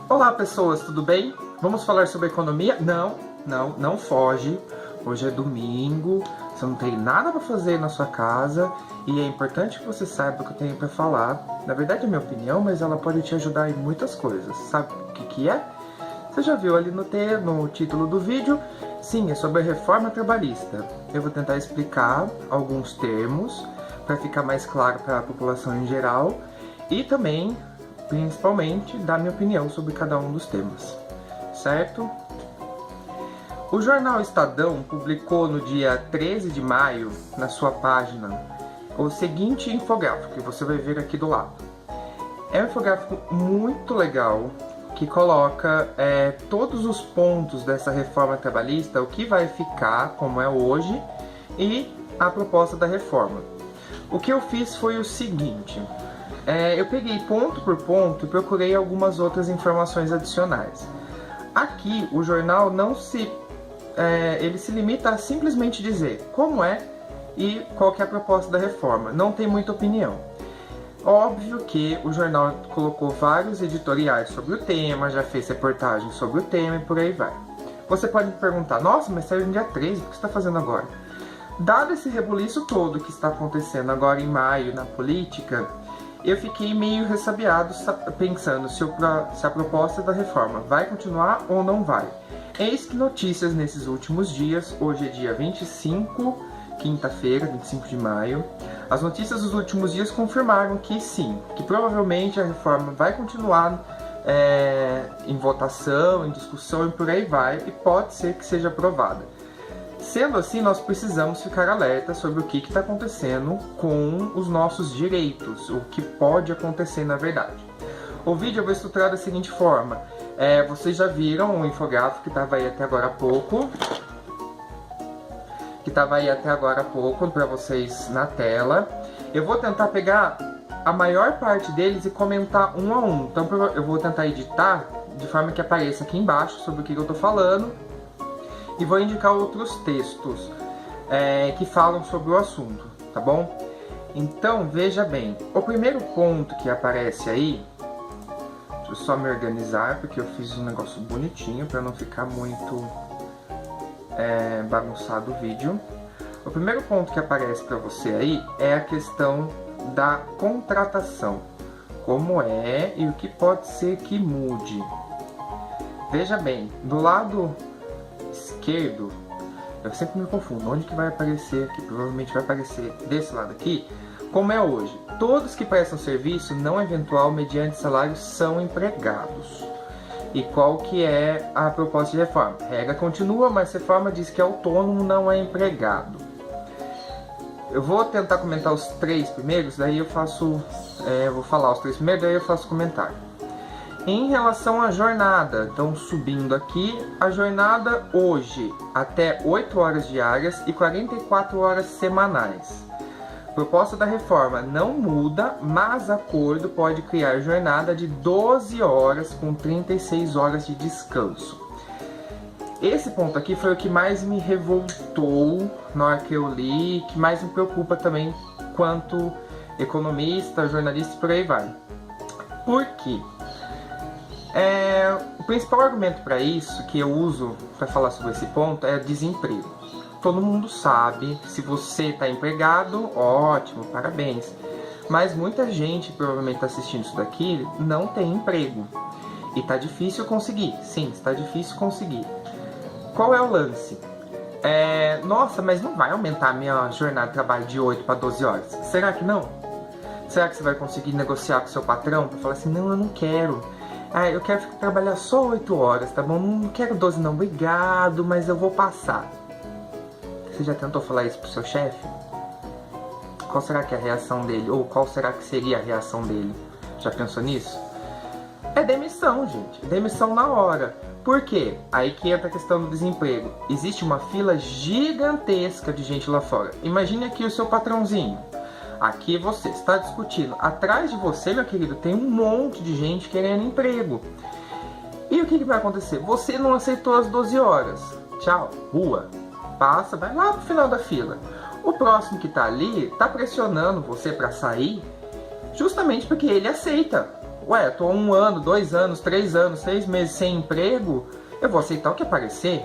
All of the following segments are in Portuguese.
Olá pessoas, tudo bem? Vamos falar sobre economia? Não foge. Hoje é domingo, você não tem nada para fazer na sua casa e é importante que você saiba o que eu tenho para falar. Na verdade é minha opinião, mas ela pode te ajudar em muitas coisas. Sabe o que é? Você já viu ali no título do vídeo? Sim, é sobre a reforma trabalhista. Eu vou tentar explicar alguns termos para ficar mais claro para a população em geral e também, principalmente, dar minha opinião sobre cada um dos temas, certo? O jornal Estadão publicou no dia 13 de maio, na sua página, o seguinte infográfico, que você vai ver aqui do lado. É um infográfico muito legal, que coloca todos os pontos dessa reforma trabalhista, o que vai ficar como é hoje e a proposta da reforma. O que eu fiz foi o seguinte, eu peguei ponto por ponto e procurei algumas outras informações adicionais. Aqui o jornal ele se limita a simplesmente dizer como é e qual que é a proposta da reforma, não tem muita opinião. Óbvio que o jornal colocou vários editoriais sobre o tema, já fez reportagens sobre o tema e por aí vai. Você pode me perguntar, nossa, mas saiu no dia 13, o que você está fazendo agora? Dado esse rebuliço todo que está acontecendo agora em maio na política, eu fiquei meio ressabiado pensando se a proposta da reforma vai continuar ou não vai. Eis que notícias nesses últimos dias, hoje é dia 25, quinta-feira, 25 de maio, as notícias dos últimos dias confirmaram que sim, que provavelmente a reforma vai continuar em votação, em discussão e por aí vai, e pode ser que seja aprovada. Sendo assim, nós precisamos ficar alerta sobre o que está acontecendo com os nossos direitos, o que pode acontecer na verdade. O vídeo eu vou estruturar da seguinte forma, vocês já viram o infográfico que estava aí até agora há pouco, para vocês na tela. Eu vou tentar pegar a maior parte deles e comentar um a um. Então eu vou tentar editar de forma que apareça aqui embaixo sobre o que eu estou falando. E vou indicar outros textos que falam sobre o assunto, tá bom? Então veja bem, o primeiro ponto que aparece aí, deixa eu só me organizar porque eu fiz um negócio bonitinho para não ficar muito bagunçado o vídeo. O primeiro ponto que aparece para você aí é a questão da contratação. Como é e o que pode ser que mude. Veja bem, do lado esquerdo, eu sempre me confundo, onde que vai aparecer aqui? Provavelmente vai aparecer desse lado aqui. Como é hoje, todos que prestam serviço não eventual mediante salário são empregados. E qual que é a proposta de reforma? A regra continua, mas a reforma diz que autônomo não é empregado. Eu vou tentar comentar os três primeiros, daí eu vou falar os três primeiros, daí eu faço comentário. Em relação à jornada, então subindo aqui, a jornada hoje até 8 horas diárias e 44 horas semanais. Proposta da reforma não muda, mas acordo pode criar jornada de 12 horas com 36 horas de descanso. Esse ponto aqui foi o que mais me revoltou na hora que eu li, que mais me preocupa também quanto economista, jornalista e por aí vai. Por quê? O principal argumento para isso que eu uso para falar sobre esse ponto é desemprego. Todo mundo sabe, se você está empregado, ótimo, parabéns. Mas muita gente provavelmente está assistindo isso daqui não tem emprego. E está difícil conseguir, sim, está difícil conseguir. Qual é o lance? Nossa, mas não vai aumentar a minha jornada de trabalho de 8 para 12 horas. Será que não? Será que você vai conseguir negociar com seu patrão para falar assim, não, eu não quero. Eu quero trabalhar só 8 horas, tá bom? Não quero 12 não, obrigado, mas eu vou passar. Você já tentou falar isso pro seu chefe? Qual será que é a reação dele? Ou qual será que seria a reação dele? Já pensou nisso? É demissão, gente. Demissão na hora. Por quê? Aí que entra a questão do desemprego. Existe uma fila gigantesca de gente lá fora. Imagine aqui o seu patrãozinho. Aqui você está discutindo. Atrás de você, meu querido, tem um monte de gente querendo emprego. E o que vai acontecer? Você não aceitou as 12 horas. Tchau, rua. Passa, vai lá pro final da fila. O próximo que tá ali, tá pressionando você para sair, justamente porque ele aceita. Ué, eu tô 1 ano, 2 anos, 3 anos, 6 meses sem emprego, eu vou aceitar o que aparecer.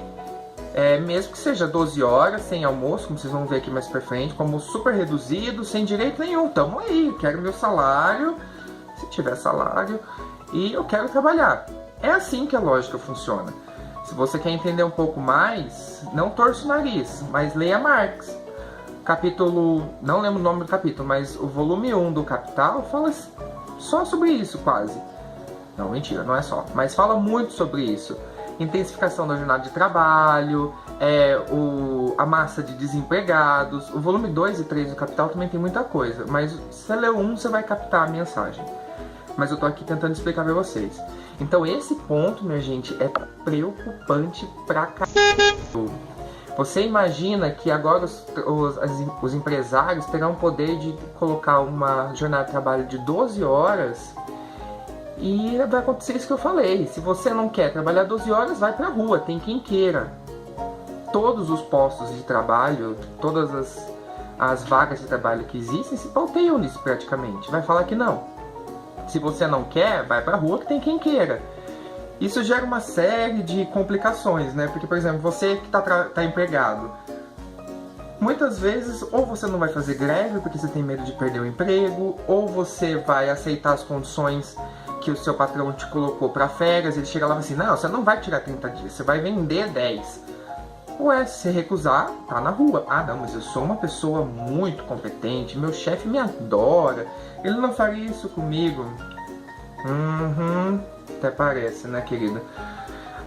Mesmo que seja 12 horas, sem almoço, como vocês vão ver aqui mais pra frente, como super reduzido, sem direito nenhum. Tamo aí, quero meu salário, se tiver salário, e eu quero trabalhar. É assim que a lógica funciona. Se você quer entender um pouco mais, não torça o nariz, mas leia Marx. Capítulo, não lembro o nome do capítulo, mas o volume 1 do Capital fala só sobre isso quase. Não, mentira, não é só, mas fala muito sobre isso. Intensificação da jornada de trabalho, a massa de desempregados. O volume 2 e 3 do Capital também tem muita coisa, mas se você ler um, você vai captar a mensagem. Mas eu tô aqui tentando explicar pra vocês. Então esse ponto, minha gente, é preocupante pra caralho. Você imagina que agora os empresários terão o poder de colocar uma jornada de trabalho de 12 horas e vai acontecer isso que eu falei. Se você não quer trabalhar 12 horas, vai pra rua, tem quem queira. Todos os postos de trabalho, todas as vagas de trabalho que existem se pauteiam nisso praticamente. Vai falar que não. Se você não quer, vai pra rua que tem quem queira. Isso gera uma série de complicações, né? Porque, por exemplo, você que tá empregado, muitas vezes ou você não vai fazer greve porque você tem medo de perder o emprego, ou você vai aceitar as condições que o seu patrão te colocou para férias, ele chega lá e fala assim, não, você não vai tirar 30 dias, você vai vender 10. Ué, se você recusar, tá na rua. Ah, não, mas eu sou uma pessoa muito competente, meu chefe me adora, ele não faria isso comigo. Até parece, né, querida?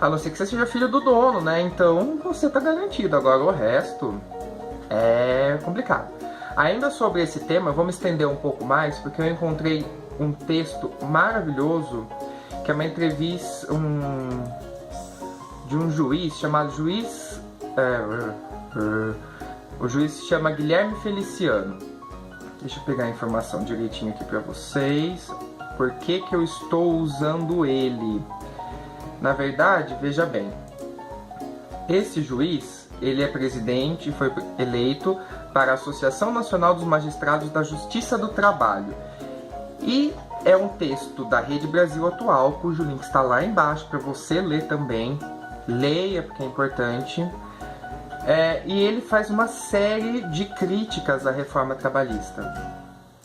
A não ser que você seja filho do dono, né? Então você tá garantido. Agora o resto é complicado. Ainda sobre esse tema, vamos estender um pouco mais, porque eu encontrei um texto maravilhoso, que é uma entrevista de um juiz chamado o juiz se chama Guilherme Feliciano. Deixa eu pegar a informação direitinho aqui pra vocês. Por que eu estou usando ele? Na verdade, veja bem, esse juiz, ele é presidente e foi eleito para a Associação Nacional dos Magistrados da Justiça do Trabalho. E é um texto da Rede Brasil Atual, cujo link está lá embaixo para você ler também. Leia, porque é importante. E ele faz uma série de críticas à reforma trabalhista.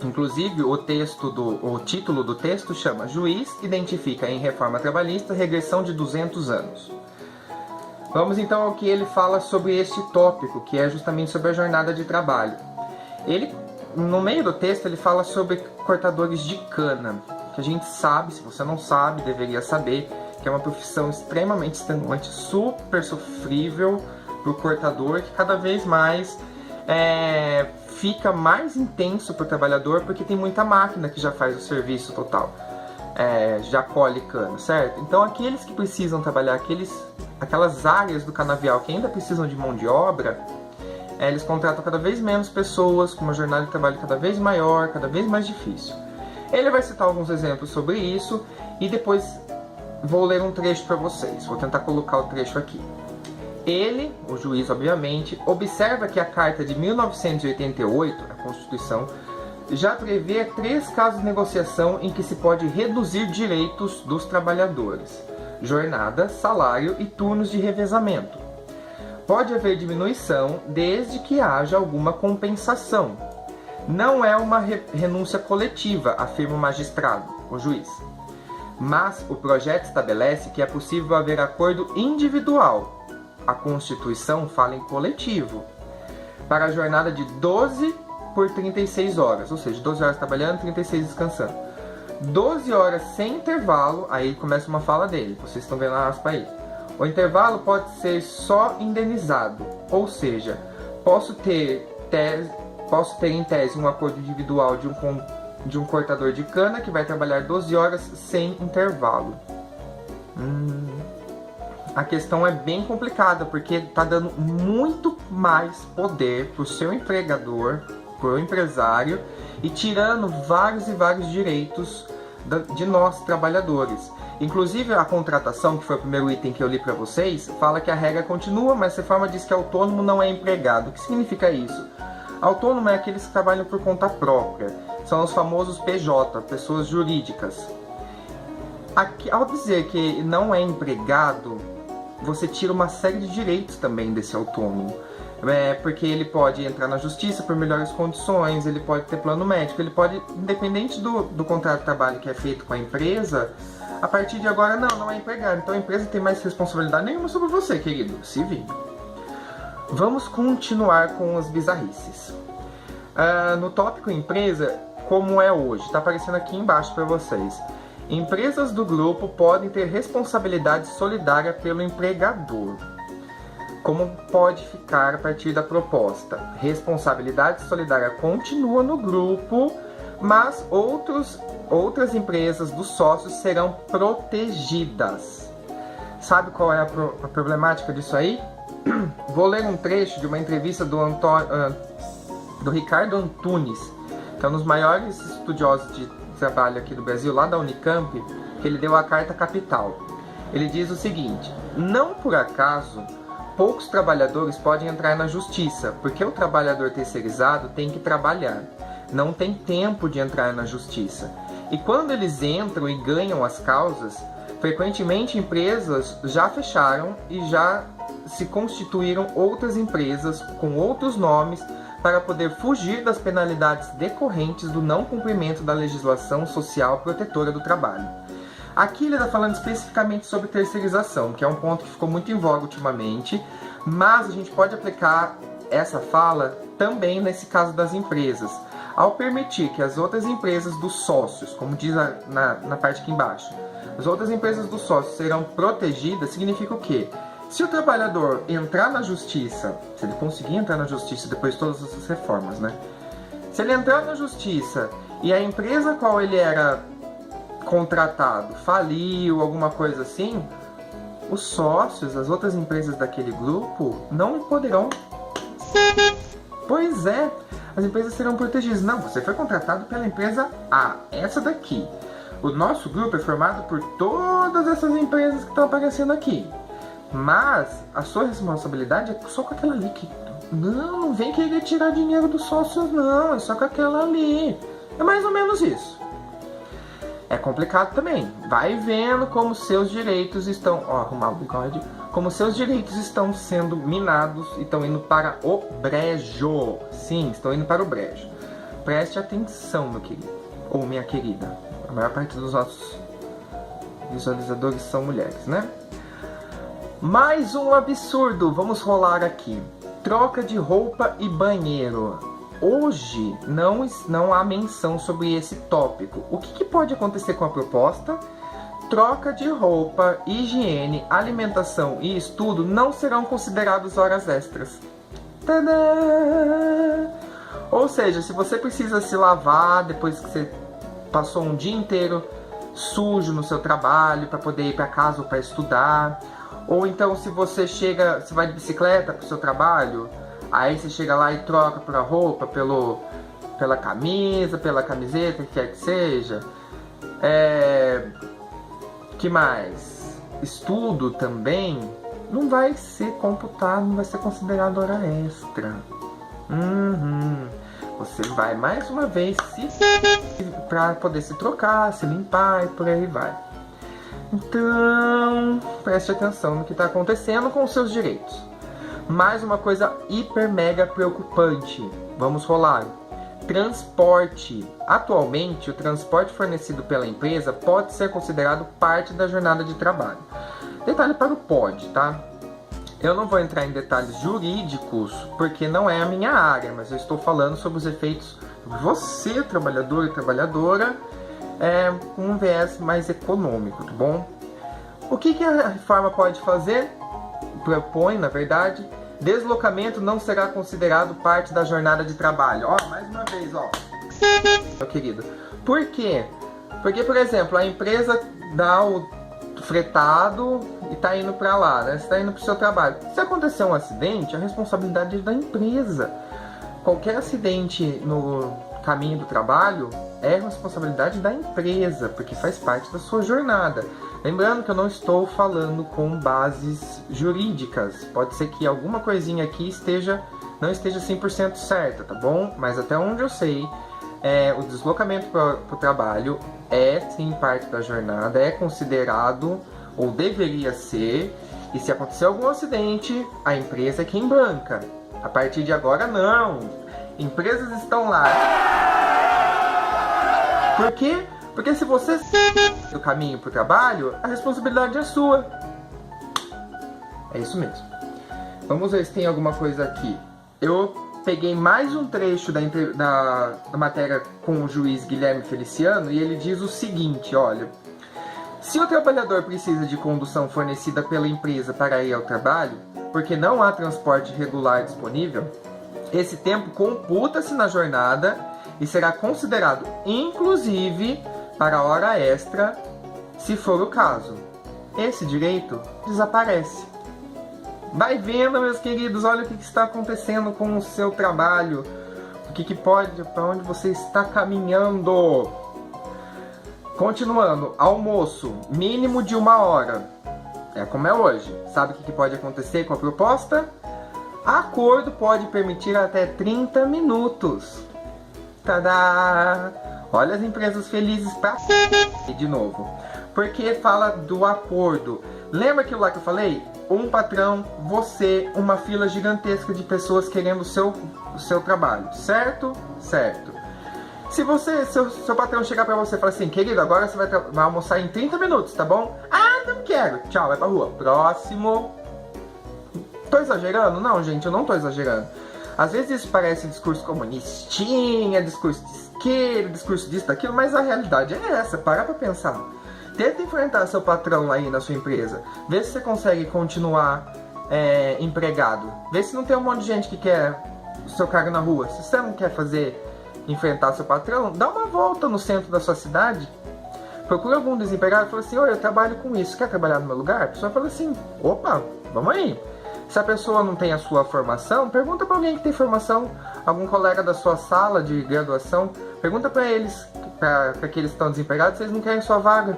Inclusive, o título do texto chama Juiz identifica em reforma trabalhista regressão de 200 anos. Vamos então ao que ele fala sobre este tópico, que é justamente sobre a jornada de trabalho. Ele, no meio do texto, ele fala sobre cortadores de cana, que a gente sabe, se você não sabe, deveria saber, que é uma profissão extremamente extenuante, super sofrível para o cortador, que cada vez mais fica mais intenso para o trabalhador, porque tem muita máquina que já faz o serviço total, já colhe cana, certo? Então aqueles que precisam trabalhar, aquelas áreas do canavial que ainda precisam de mão de obra, eles contratam cada vez menos pessoas, com uma jornada de trabalho cada vez maior, cada vez mais difícil. Ele vai citar alguns exemplos sobre isso, e depois vou ler um trecho para vocês, vou tentar colocar o trecho aqui. Ele, o juiz obviamente, observa que a Carta de 1988, a Constituição, já prevê 3 casos de negociação em que se pode reduzir direitos dos trabalhadores: jornada, salário e turnos de revezamento. Pode haver diminuição desde que haja alguma compensação. Não é uma renúncia coletiva, afirma o magistrado, o juiz. Mas o projeto estabelece que é possível haver acordo individual. A Constituição fala em coletivo, para a jornada de 12 por 36 horas, ou seja, 12 horas trabalhando, 36 descansando. 12 horas sem intervalo, aí começa uma fala dele, vocês estão vendo a aspa aí. O intervalo pode ser só indenizado, ou seja, posso ter em tese um acordo individual de um cortador de cana que vai trabalhar 12 horas sem intervalo. A questão é bem complicada, porque está dando muito mais poder para o seu empregador, para o empresário, e tirando vários e vários direitos de nós, trabalhadores. Inclusive, a contratação, que foi o primeiro item que eu li para vocês, fala que a regra continua, mas a reforma diz que autônomo não é empregado. O que significa isso? Autônomo é aqueles que trabalham por conta própria. São os famosos PJ, pessoas jurídicas. Aqui, ao dizer que não é empregado, você tira uma série de direitos também desse autônomo. Porque ele pode entrar na justiça por melhores condições, ele pode ter plano médico, ele pode, independente do contrato de trabalho que é feito com a empresa, a partir de agora não é empregado. Então a empresa tem mais responsabilidade nenhuma sobre você, querido. Se vira. Vamos continuar com as bizarrices. No tópico empresa, como é hoje, está aparecendo aqui embaixo para vocês. Empresas do grupo podem ter responsabilidade solidária pelo empregador. Como pode ficar a partir da proposta? Responsabilidade solidária continua no grupo, mas outras empresas dos sócios serão protegidas. Sabe qual é a problemática disso aí? Vou ler um trecho de uma entrevista do Ricardo Antunes, que é um dos maiores estudiosos de trabalho aqui do Brasil, lá da Unicamp, que ele deu a Carta Capital. Ele diz o seguinte: não por acaso poucos trabalhadores podem entrar na justiça, porque o trabalhador terceirizado tem que trabalhar, não tem tempo de entrar na justiça. E quando eles entram e ganham as causas, frequentemente empresas já fecharam e já se constituíram outras empresas com outros nomes para poder fugir das penalidades decorrentes do não cumprimento da legislação social protetora do trabalho. Aqui ele está falando especificamente sobre terceirização, que é um ponto que ficou muito em voga ultimamente, mas a gente pode aplicar essa fala também nesse caso das empresas. Ao permitir que as outras empresas dos sócios, como diz na parte aqui embaixo, as outras empresas dos sócios serão protegidas, significa o quê? Se o trabalhador entrar na justiça, se ele conseguir entrar na justiça depois de todas essas reformas, né? Se ele entrar na justiça e a empresa a qual ele era contratado faliu, alguma coisa assim, os sócios, as outras empresas daquele grupo não poderão. Pois é, as empresas serão protegidas. Não, você foi contratado pela empresa A, essa daqui. O nosso grupo é formado por todas essas empresas que estão aparecendo aqui. Mas a sua responsabilidade é só com aquela ali que... Não vem querer tirar dinheiro dos sócios, não. É só com aquela ali. É mais ou menos isso. É complicado também. Vai vendo como seus direitos estão... Ó, arrumar o bigode. Como seus direitos estão sendo minados e estão indo para o brejo. Sim, estão indo para o brejo. Preste atenção, meu querido. Ou minha querida. A maior parte dos nossos visualizadores são mulheres, né? Mais um absurdo. Vamos rolar aqui. Troca de roupa e banheiro. Hoje não há menção sobre esse tópico. O que pode acontecer com a proposta? Troca de roupa, higiene, alimentação e estudo não serão considerados horas extras. Tadã! Ou seja, se você precisa se lavar depois que você passou um dia inteiro sujo no seu trabalho para poder ir para casa ou para estudar, ou então se você vai de bicicleta para o seu trabalho, aí você chega lá e troca por a roupa, pela camisa, pela camiseta, que quer que seja. Que mais? Estudo também não vai ser computado, não vai ser considerado hora extra. Você vai mais uma vez para poder se trocar, se limpar e por aí vai. Então, preste atenção no que está acontecendo com os seus direitos. Mais uma coisa hiper mega preocupante. Vamos rolar. Transporte. Atualmente, o transporte fornecido pela empresa pode ser considerado parte da jornada de trabalho. Detalhe para o pode, tá? Eu não vou entrar em detalhes jurídicos, porque não é a minha área, mas eu estou falando sobre os efeitos de você, trabalhador e trabalhadora, com um viés mais econômico, tá bom? O que a reforma pode fazer? Propõe, na verdade, deslocamento não será considerado parte da jornada de trabalho. Ó, mais uma vez, ó. Meu querido. Por quê? Porque, por exemplo, a empresa dá o fretado e tá indo para lá, né? Você tá indo pro seu trabalho. Se acontecer um acidente, a responsabilidade é da empresa. Qualquer acidente no caminho do trabalho é responsabilidade da empresa, porque faz parte da sua jornada. Lembrando que eu não estou falando com bases jurídicas. Pode ser que alguma coisinha aqui não esteja 100% certa, tá bom? Mas até onde eu sei, o deslocamento para o trabalho é sim parte da jornada, é considerado ou deveria ser, e se acontecer algum acidente, a empresa é quem banca. A partir de agora não, empresas estão lá. Por quê? Porque se você do caminho para o trabalho, a responsabilidade é sua. É isso mesmo. Vamos ver se tem alguma coisa aqui. Eu peguei mais um trecho da matéria com o juiz Guilherme Feliciano e ele diz o seguinte, olha: se o trabalhador precisa de condução fornecida pela empresa para ir ao trabalho, porque não há transporte regular disponível, esse tempo computa-se na jornada e será considerado, inclusive, para a hora extra, se for o caso. Esse direito desaparece. Vai vendo, meus queridos, olha o que está acontecendo com o seu trabalho, o que pode, para onde você está caminhando. Continuando, almoço, mínimo de 1 hora. É como é hoje. Sabe o que pode acontecer com a proposta? Acordo pode permitir até 30 minutos. Tadá! Olha as empresas felizes pra de novo. Porque fala do acordo. Lembra aquilo lá que eu falei? Um patrão, você, uma fila gigantesca de pessoas querendo o seu trabalho. Certo? Certo. Se você, seu patrão chegar pra você e falar assim: querido, agora você vai almoçar em 30 minutos, tá bom? Ah, não quero. Tchau, vai pra rua. Próximo. Tô exagerando? Não, gente, eu não tô exagerando. Às vezes isso parece discurso comunistinha, discurso de esquerda, discurso disso, daquilo, mas a realidade é essa, para pra pensar. Tenta enfrentar seu patrão aí na sua empresa. Vê se você consegue continuar empregado. Vê se não tem um monte de gente que quer o seu cargo na rua. Se você não quer enfrentar seu patrão, dá uma volta no centro da sua cidade. Procura algum desempregado e fala assim: oi, eu trabalho com isso, quer trabalhar no meu lugar? A pessoa fala assim: opa, vamos aí. Se a pessoa não tem a sua formação, pergunta para alguém que tem formação, algum colega da sua sala de graduação, pergunta para eles, para aqueles que estão desempregados, se eles não querem sua vaga.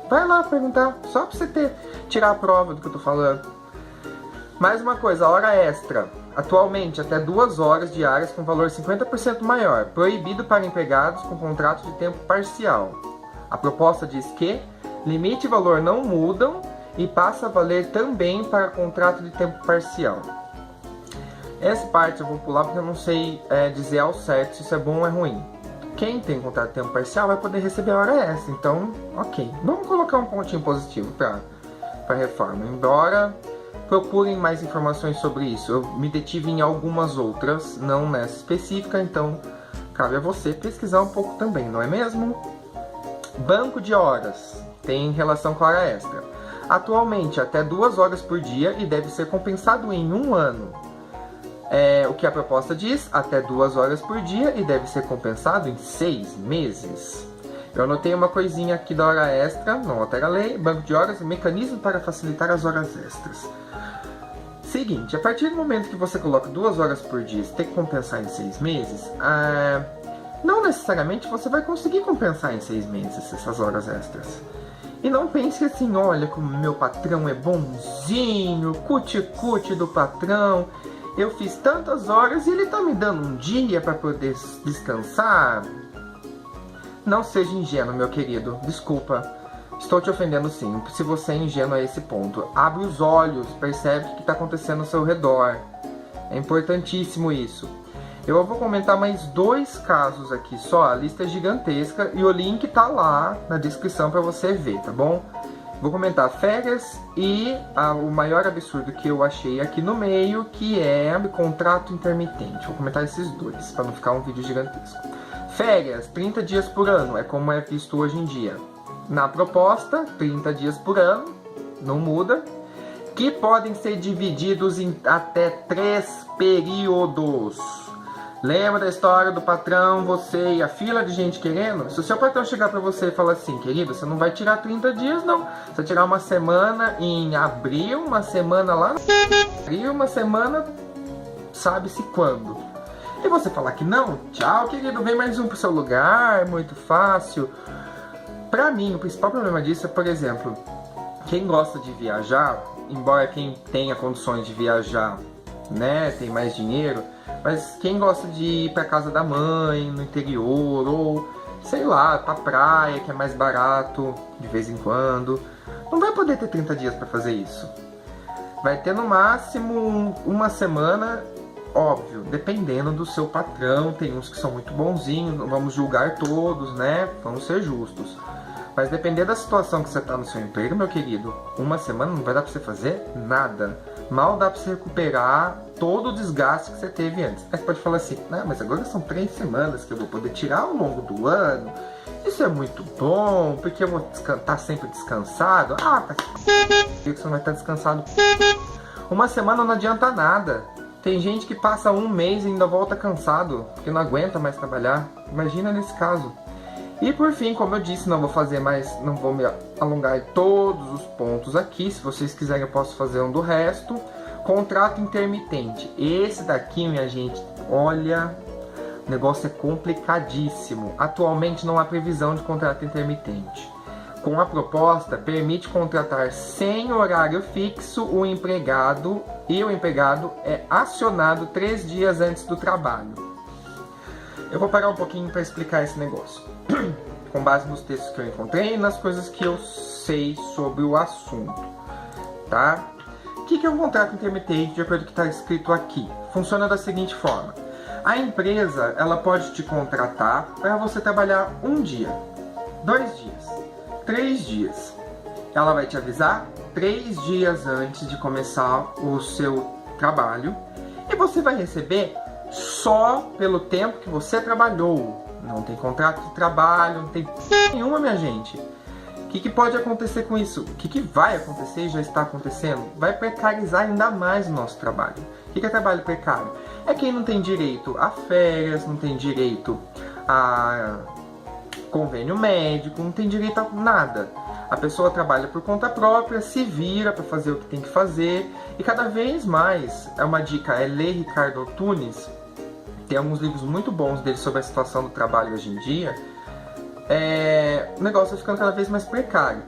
Vai lá perguntar, só para você tirar a prova do que eu tô falando. Mais uma coisa, hora extra. Atualmente, até 2 horas diárias com valor 50% maior, proibido para empregados com contrato de tempo parcial. A proposta diz que limite e valor não mudam e passa a valer também para contrato de tempo parcial. Essa parte eu vou pular porque eu não sei dizer ao certo se isso é bom ou é ruim. Quem tem contrato de tempo parcial vai poder receber a hora extra, então, ok. Vamos colocar um pontinho positivo para a reforma. Embora procurem mais informações sobre isso, eu me detive em algumas outras, não nessa específica, então cabe a você pesquisar um pouco também, não é mesmo? Banco de horas tem relação com a hora extra. Atualmente, até 2 horas por dia e deve ser compensado em 1 ano. O que a proposta diz? Até 2 horas por dia e deve ser compensado em 6 meses. Eu anotei uma coisinha aqui da hora extra, não altera a lei. Banco de horas, mecanismo para facilitar as horas extras. Seguinte, a partir do momento que você coloca 2 horas por dia e tem que compensar em 6 meses, não necessariamente você vai conseguir compensar em 6 meses essas horas extras. E não pense assim: olha como meu patrão é bonzinho, cuti-cuti do patrão, eu fiz tantas horas e ele tá me dando um dia para poder descansar. Não seja ingênuo, meu querido, desculpa, estou te ofendendo sim, se você é ingênuo a esse ponto. Abre os olhos, percebe o que está acontecendo ao seu redor, é importantíssimo isso. Eu vou comentar mais 2 casos aqui só, a lista é gigantesca e o link tá lá na descrição para você ver, tá bom? Vou comentar férias e o maior absurdo que eu achei aqui no meio, que é contrato intermitente. Vou comentar esses 2, para não ficar um vídeo gigantesco. Férias, 30 dias por ano, é como é visto hoje em dia. Na proposta, 30 dias por ano, não muda, que podem ser divididos em até 3 períodos. Lembra da história do patrão, você e a fila de gente querendo? Se o seu patrão chegar pra você e falar assim: querido, você não vai tirar 30 dias não. Você vai tirar uma semana em abril, uma semana lá no abril, uma semana sabe-se quando. E você falar que não, tchau querido, vem mais um pro seu lugar, é muito fácil. Pra mim, o principal problema disso é, por exemplo, quem gosta de viajar, embora quem tenha condições de viajar, né, tem mais dinheiro, Mas quem gosta de ir pra casa da mãe, no interior, ou sei lá, pra praia, que é mais barato de vez em quando, não vai poder ter 30 dias pra fazer isso. Vai ter no máximo uma semana, óbvio, dependendo do seu patrão. Tem uns que são muito bonzinhos, não vamos julgar todos, né? Vamos ser justos. Mas dependendo da situação que você tá no seu emprego, meu querido, uma semana não vai dar pra você fazer nada. Mal dá pra você recuperar todo o desgaste que você teve antes. Aí você pode falar assim, não, mas agora são 3 semanas que eu vou poder tirar ao longo do ano. Isso é muito bom, porque eu vou estar sempre descansado. Ah, tá que você não vai estar descansado. Uma semana não adianta nada. Tem gente que passa um mês e ainda volta cansado, porque não aguenta mais trabalhar. Imagina nesse caso. E por fim, como eu disse, não vou me alongar em todos os pontos aqui. Se vocês quiserem, eu posso fazer um do resto. Contrato intermitente. Esse daqui, minha gente, olha, o negócio é complicadíssimo. Atualmente não há previsão de contrato intermitente. Com a proposta, permite contratar sem horário fixo o empregado, e o empregado é acionado 3 dias antes do trabalho. Eu vou parar um pouquinho para explicar esse negócio, com base nos textos que eu encontrei e nas coisas que eu sei sobre o assunto, tá? O que é um contrato intermitente, de acordo com o que está escrito aqui? Funciona da seguinte forma. A empresa, ela pode te contratar para você trabalhar 1 dia, 2 dias, 3 dias. Ela vai te avisar 3 dias antes de começar o seu trabalho, e você vai receber só pelo tempo que você trabalhou. Não tem contrato de trabalho, não tem nenhuma, minha gente. O que pode acontecer com isso? O que vai acontecer e já está acontecendo? Vai precarizar ainda mais o nosso trabalho. O que é trabalho precário? É quem não tem direito a férias, não tem direito a convênio médico, não tem direito a nada. A pessoa trabalha por conta própria, se vira para fazer o que tem que fazer, e cada vez mais, é uma dica, é ler Ricardo Antunes. Tem alguns livros muito bons dele sobre a situação do trabalho hoje em dia. O negócio vai ficando cada vez mais precário.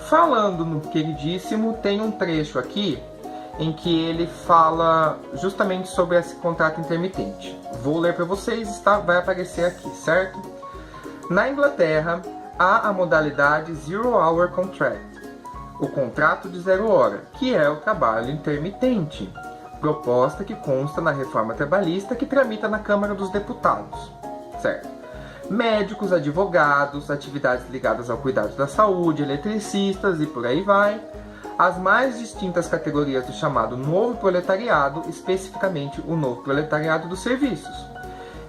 Falando no queridíssimo, tem um trecho aqui em que ele fala justamente sobre esse contrato intermitente. Vou ler para vocês, vai aparecer aqui, certo? Na Inglaterra, há a modalidade Zero Hour Contract, o contrato de 0 hora, que é o trabalho intermitente, proposta que consta na reforma trabalhista que tramita na Câmara dos Deputados, certo? Médicos, advogados, atividades ligadas ao cuidado da saúde, eletricistas e por aí vai. As mais distintas categorias do chamado novo proletariado, especificamente o novo proletariado dos serviços.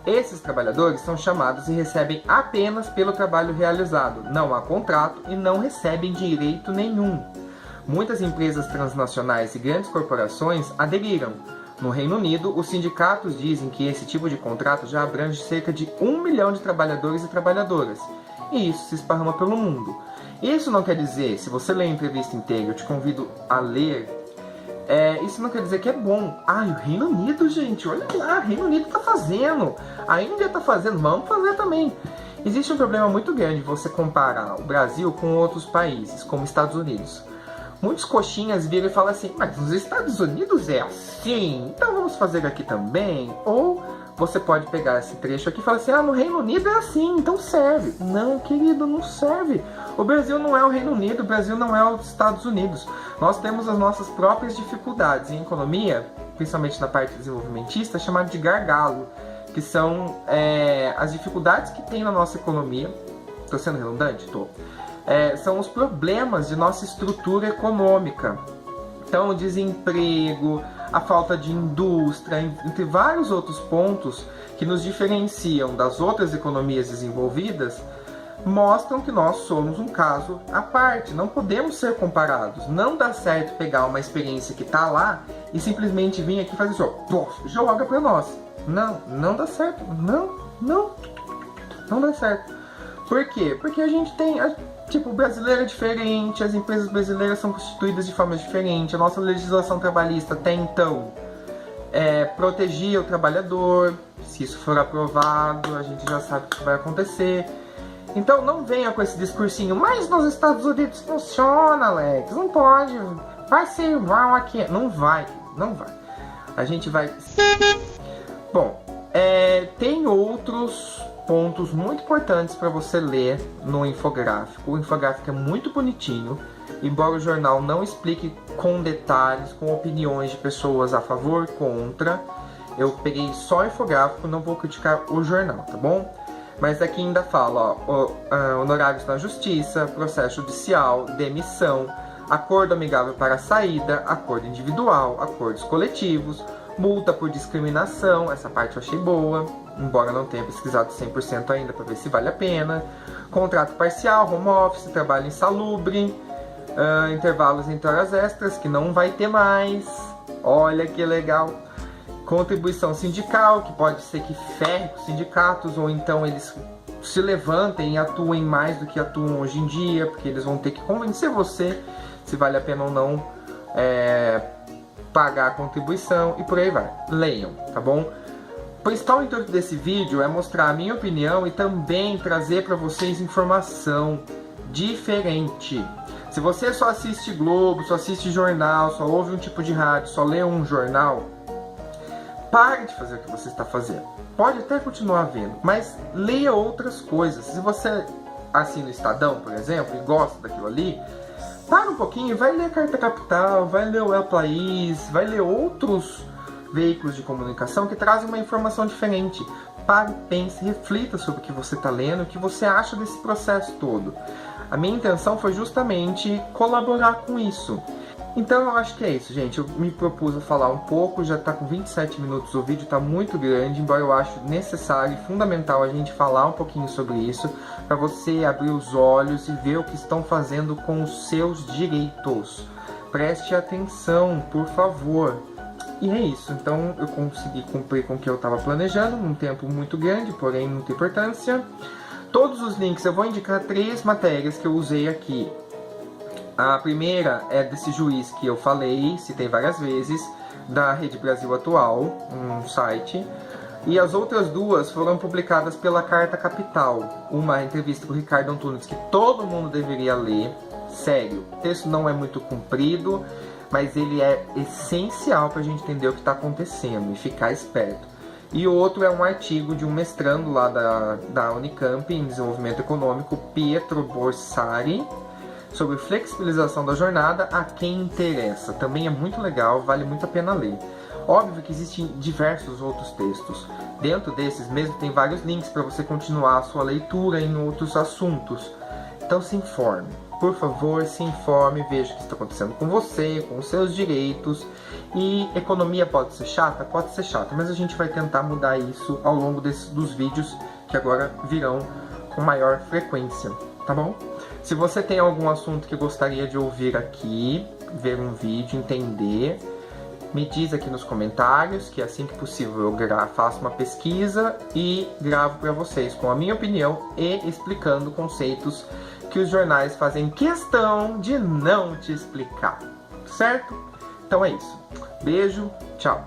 Esses trabalhadores são chamados e recebem apenas pelo trabalho realizado, não há contrato e não recebem direito nenhum. Muitas empresas transnacionais e grandes corporações aderiram. No Reino Unido, os sindicatos dizem que esse tipo de contrato já abrange cerca de 1 milhão de trabalhadores e trabalhadoras, e isso se esparrama pelo mundo. Isso não quer dizer, se você ler a entrevista inteira, eu te convido a ler, isso não quer dizer que é bom. O Reino Unido, gente, olha lá, o Reino Unido está fazendo, a Índia está fazendo, vamos fazer também. Existe um problema muito grande você comparar o Brasil com outros países, como Estados Unidos. Muitos coxinhas viram e falam assim, mas nos Estados Unidos é assim, então vamos fazer aqui também. Ou você pode pegar esse trecho aqui e falar assim, no Reino Unido é assim, então serve. Não, querido, não serve. O Brasil não é o Reino Unido, o Brasil não é os Estados Unidos. Nós temos as nossas próprias dificuldades em economia, principalmente na parte desenvolvimentista, chamada de gargalo, que são as dificuldades que tem na nossa economia. Estou sendo redundante? Estou. São os problemas de nossa estrutura econômica. Então, o desemprego, a falta de indústria, entre vários outros pontos que nos diferenciam das outras economias desenvolvidas, mostram que nós somos um caso à parte, não podemos ser comparados. Não dá certo pegar uma experiência que está lá e simplesmente vir aqui e fazer assim, joga para nós. Não dá certo, não dá certo. Por quê? Porque a gente tem... o brasileiro é diferente, as empresas brasileiras são constituídas de forma diferente, a nossa legislação trabalhista até então protegia o trabalhador. Se isso for aprovado, a gente já sabe o que vai acontecer. Então não venha com esse discursinho, mas nos Estados Unidos funciona, Alex, não pode, vai ser igual aqui. Não vai. A gente vai... Bom, tem outros pontos muito importantes para você ler no infográfico. O infográfico é muito bonitinho, embora o jornal não explique com detalhes, com opiniões de pessoas a favor, contra. Eu peguei só o infográfico, não vou criticar o jornal, tá bom? Mas aqui ainda fala, ó, honorários na justiça, processo judicial, demissão, acordo amigável para a saída, acordo individual, acordos coletivos, multa por discriminação, essa parte eu achei boa, embora não tenha pesquisado 100% ainda para ver se vale a pena, contrato parcial, home office, trabalho insalubre, intervalos entre horas extras, que não vai ter mais, olha que legal, contribuição sindical, que pode ser que ferre com os sindicatos, ou então eles se levantem e atuem mais do que atuam hoje em dia, porque eles vão ter que convencer você se vale a pena ou não pagar a contribuição, e por aí vai. Leiam, tá bom? O principal intuito desse vídeo é mostrar a minha opinião e também trazer para vocês informação diferente. Se você só assiste Globo, só assiste jornal, só ouve um tipo de rádio, só lê um jornal, pare de fazer o que você está fazendo. Pode até continuar vendo, mas leia outras coisas. Se você assina o Estadão, por exemplo, e gosta daquilo ali, para um pouquinho, vai ler a Carta Capital, vai ler o El País, vai ler outros veículos de comunicação que trazem uma informação diferente. Pare, pense, reflita sobre o que você está lendo, o que você acha desse processo todo. A minha intenção foi justamente colaborar com isso. Então eu acho que é isso, gente. Eu me propus a falar um pouco, já está com 27 minutos, o vídeo está muito grande, embora eu acho necessário e fundamental a gente falar um pouquinho sobre isso, para você abrir os olhos e ver o que estão fazendo com os seus direitos. Preste atenção, por favor. E é isso, então eu consegui cumprir com o que eu estava planejando, num tempo muito grande, porém muita importância. Todos os links, eu vou indicar 3 matérias que eu usei aqui. A primeira é desse juiz que eu falei, citei várias vezes, da Rede Brasil Atual, um site. E as outras 2 foram publicadas pela Carta Capital. Uma entrevista com o Ricardo Antunes, que todo mundo deveria ler. Sério, o texto não é muito comprido, mas ele é essencial para a gente entender o que está acontecendo e ficar esperto. E o outro é um artigo de um mestrando lá da Unicamp em Desenvolvimento Econômico, Pietro Borsari, sobre flexibilização da jornada a quem interessa. Também é muito legal, vale muito a pena ler. Óbvio que existem diversos outros textos. Dentro desses mesmo tem vários links para você continuar a sua leitura em outros assuntos. Então se informe. Por favor, se informe, veja o que está acontecendo com você, com os seus direitos. E economia pode ser chata? Pode ser chata, mas a gente vai tentar mudar isso ao longo dos vídeos que agora virão com maior frequência, tá bom? Se você tem algum assunto que gostaria de ouvir aqui, ver um vídeo, entender, me diz aqui nos comentários, que assim que possível eu faço uma pesquisa e gravo para vocês com a minha opinião e explicando conceitos que os jornais fazem questão de não te explicar, certo? Então é isso. Beijo, tchau.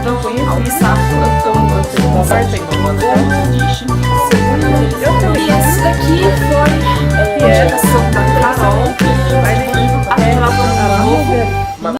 Não conheci Safra, conversei com o E esse daqui foi a geração da